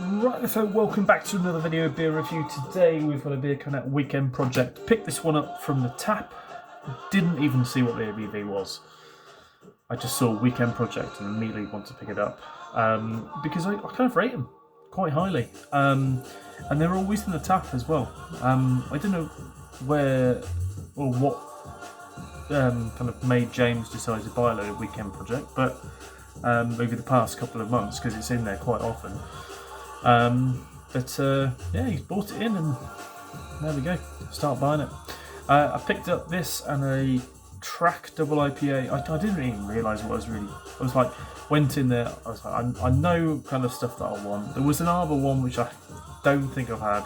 Right, so welcome back to another video beer review. Today we've got a beer coming out, Weekend Project. Picked this one up from the tap. Didn't even see what the ABV was. I just saw Weekend Project and immediately wanted to pick it up because I kind of rate them quite highly. And they're always in the tap as well. I don't know where or what kind of made James decide to buy a load of Weekend Project, but over the past couple of months, because it's in there quite often. Yeah, he's bought it in, and there we go. Start buying it. I picked up this and a Track Double IPA. I didn't even realise what I was like, went in there. I was like, I know kind of stuff that I want. There was an Arbor one which I don't think I've had,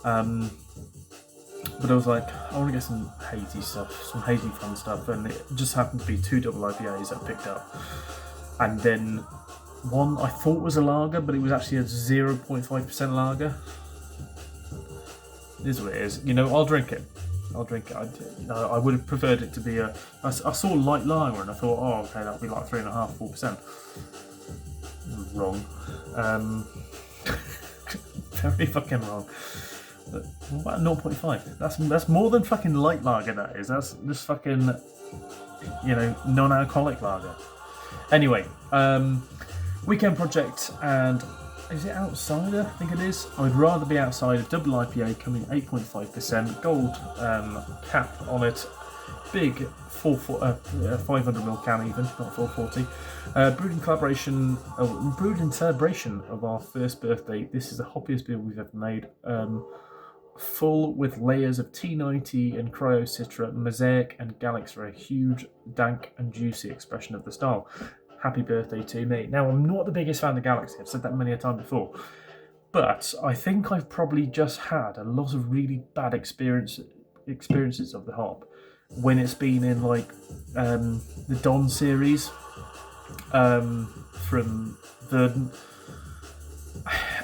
but I was like, I want to get some hazy stuff, some hazy fun stuff, and it just happened to be two double IPAs that I picked up, and then one I thought was a lager, but it was actually a 0.5% lager. It is what it is. You know, I'll drink it. I would have preferred it to be I saw light lager and I thought, oh, okay, that'll be like 3.5%, 4%. Wrong. Very fucking wrong. But what about 0.5? That's more than fucking light lager, that is. That's just fucking, you know, non-alcoholic lager. Anyway, Weekend Project, and is it Outsider? I think it is. I'd rather be Outsider. Double IPA coming 8.5%, gold cap on it, big 500ml can even, not 440. Brewed in celebration of our first birthday. This is the hoppiest beer we've ever made. Full with layers of T90 and Cryo Citra, Mosaic and Galaxy for a huge, dank and juicy expression of the style. Happy birthday to me. Now, I'm not the biggest fan of Galaxy, I've said that many a time before, but I think I've probably just had a lot of really bad experiences of the hop when it's been in like the Don series from Verdant,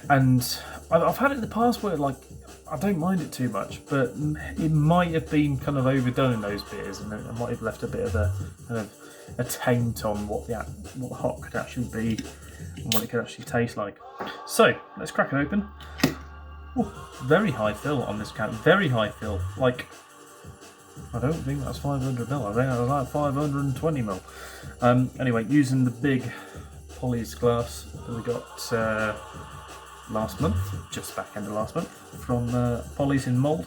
and I've had it in the past where like I don't mind it too much, but it might have been kind of overdone in those beers, and it might have left a bit of a kind of a taint on what the hop could actually be and what it could actually taste like. So let's crack it open. Ooh, very high fill on this can. Very high fill. Like, I don't think that's 500ml. I think that was like 520ml. Anyway, using the big Polly's glass that we got last month, just back end of last month, from Polly's in Mould.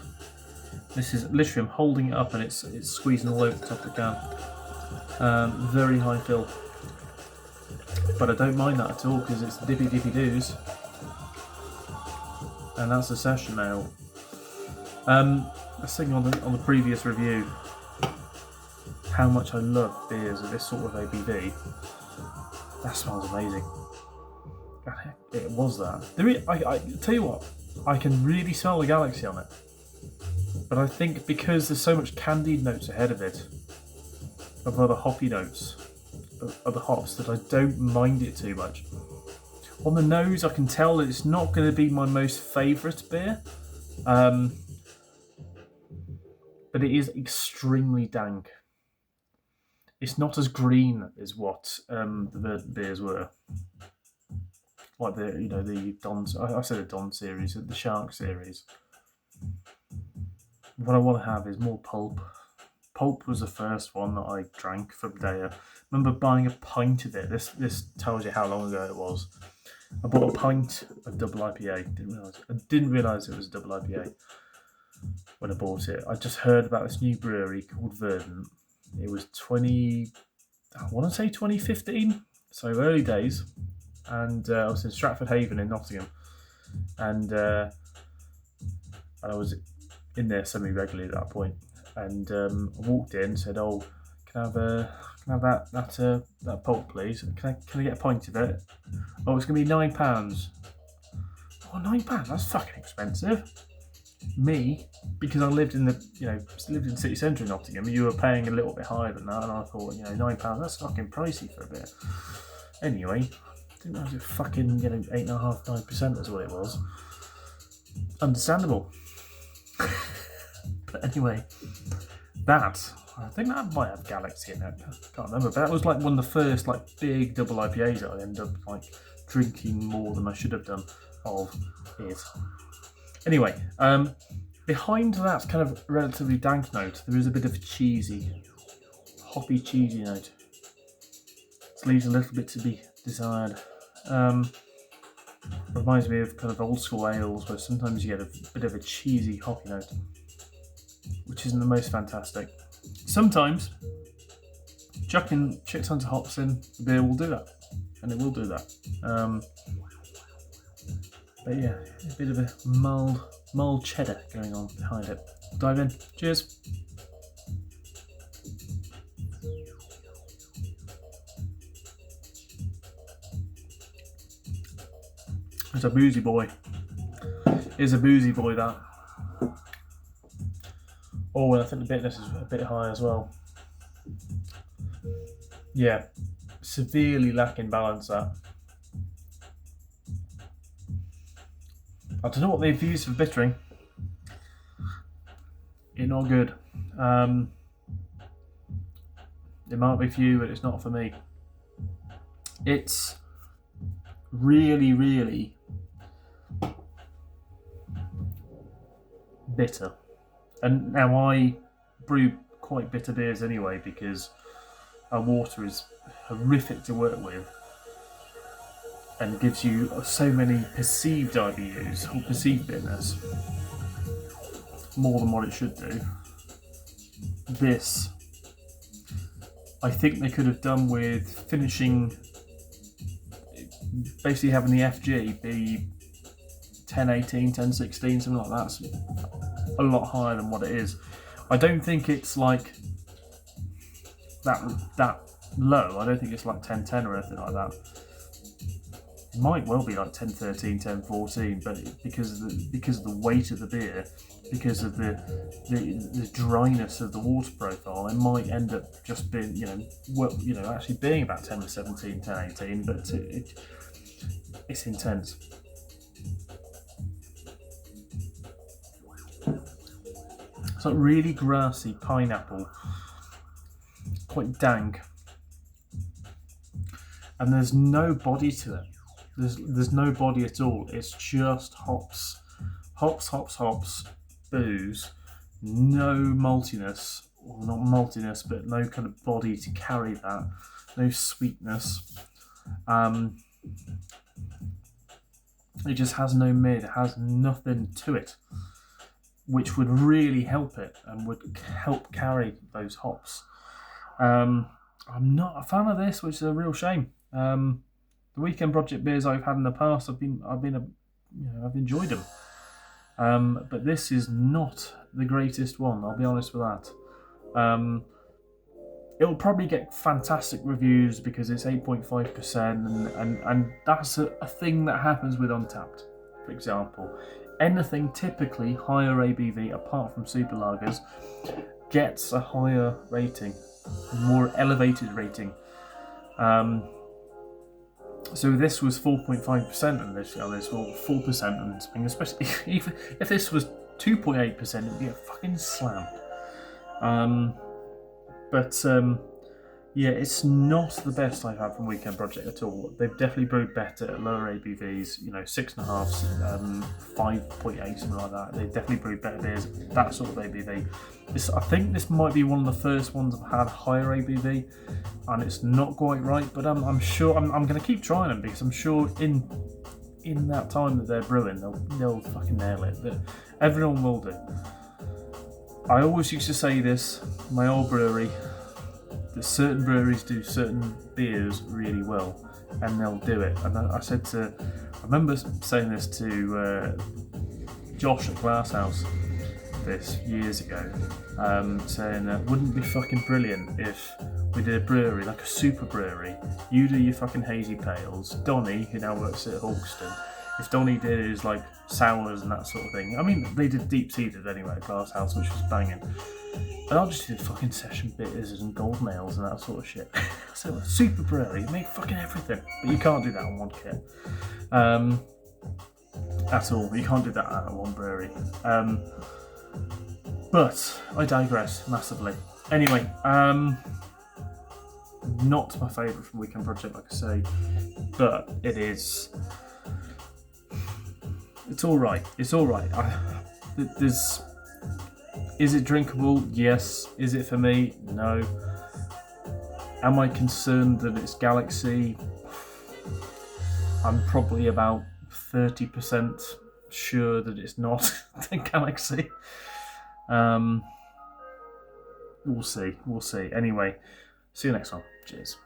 This is literally, I'm holding it up and it's squeezing all over the top of the can. Very high fill, but I don't mind that at all because it's dippy doos, and that's a session ale. Let's think on the previous review how much I love beers of this sort of ABV. That smells amazing. It was that. I tell you what, I can really smell the Galaxy on it, but I think because there's so much candied notes ahead of it, of other hoppy notes, of the hops, that I don't mind it too much. On the nose, I can tell that it's not going to be my most favourite beer, but it is extremely dank. It's not as green as what the Verdant beers were, like the Don. I said the Don series, the Shark series. What I want to have is more pulp. Pulp was the first one that I drank from Daya. I remember buying a pint of it. This tells you how long ago it was. I bought a pint of double IPA. I didn't realise it was a double IPA when I bought it. I just heard about this new brewery called Verdant. It was 2015, so early days. And I was in Stratford Haven in Nottingham. And I was in there semi-regularly at that point. And I walked in and said, "Oh, can I have that pulp, please? Can I get a pint of it? Oh, it's going to be £9. Oh, £9? That's fucking expensive." Me, because I lived in city centre in Nottingham, you were paying a little bit higher than that, and I thought, £9, that's fucking pricey for a bit. Anyway, didn't know it was fucking 8.5%, 9% is what it was. Understandable. But anyway, I think that might have Galaxy in it. I can't remember, but that was like one of the first like big double IPAs that I ended up like drinking more than I should have done of it. Anyway, behind that kind of relatively dank note, there is a bit of hoppy cheesy note. It leaves a little bit to be desired. Reminds me of kind of old school ales where sometimes you get a bit of a cheesy hoppy note, which isn't the most fantastic. Sometimes chucking shit tons of hops in the beer will do that, and it will do that. But yeah, a bit of a mild cheddar going on behind it. Dive in. Cheers. It's a boozy boy. It's a boozy boy, that. Oh, and I think the bitterness is a bit high as well. Yeah, severely lacking balance, that. I don't know what they've used for bittering. It's not good. It might be for you, but it's not for me. It's really, really bitter. And now I brew quite bitter beers anyway because our water is horrific to work with and gives you so many perceived IBUs or perceived bitterness, more than what it should do. This, I think they could have done with finishing, basically having the FG be 1018, 1016, something like that. So a lot higher than what it is. I don't think it's like that low. I don't think it's like 1010 or anything like that. It might well be like 1013, 1014, but because of the weight of the beer, because of the dryness of the water profile, it might end up just being actually being about 1017, 1018, but it's intense. It's like really grassy pineapple, quite dank, and there's no body to it. There's no body at all. It's just hops, booze, no maltiness, or not maltiness, but no kind of body to carry that. No sweetness. It just has no mid. It has nothing to it, which would really help it and would help carry those hops. I'm not a fan of this, which is a real shame. The Weekend Project beers I've had in the past, I've enjoyed them. But this is not the greatest one. I'll be honest with that. It'll probably get fantastic reviews because it's 8.5%, and that's a thing that happens with Untapped, for example. Anything typically higher ABV, apart from super lagers, gets a higher rating, a more elevated rating. So this was 4.5% and this was 4% and something, especially if this was 2.8%, it would be a fucking slam. Yeah, it's not the best I've had from Weekend Project at all. They've definitely brewed better at lower ABVs, 6.5, 5.8, something like that. They've definitely brewed better beers, that sort of ABV. I think this might be one of the first ones I've had higher ABV, and it's not quite right, but I'm sure I'm going to keep trying them because I'm sure in that time that they're brewing, they'll fucking nail it. But everyone will do. I always used to say this, my old brewery, that certain breweries do certain beers really well, and they'll do it. And I remember saying this to Josh at Glasshouse this years ago, saying that wouldn't it be fucking brilliant if we did a brewery, like a super brewery, you do your fucking hazy pales, Donny, who now works at Hawkston, if Donny did his like sours and that sort of thing. I mean, they did deep seeded anyway at Glasshouse, which was banging. And I'll just do fucking session bitters and golden ales and that sort of shit. So super brewery, make fucking everything. But you can't do that on one kit. At all. You can't do that at one brewery. But I digress massively. Anyway, not my favourite from Weekend Project, like I say, but it's all right. It's all right. Is it drinkable? Yes. Is it for me? No. Am I concerned that it's Galaxy? I'm probably about 30% sure that it's not the Galaxy. We'll see. Anyway, see you next time. Cheers.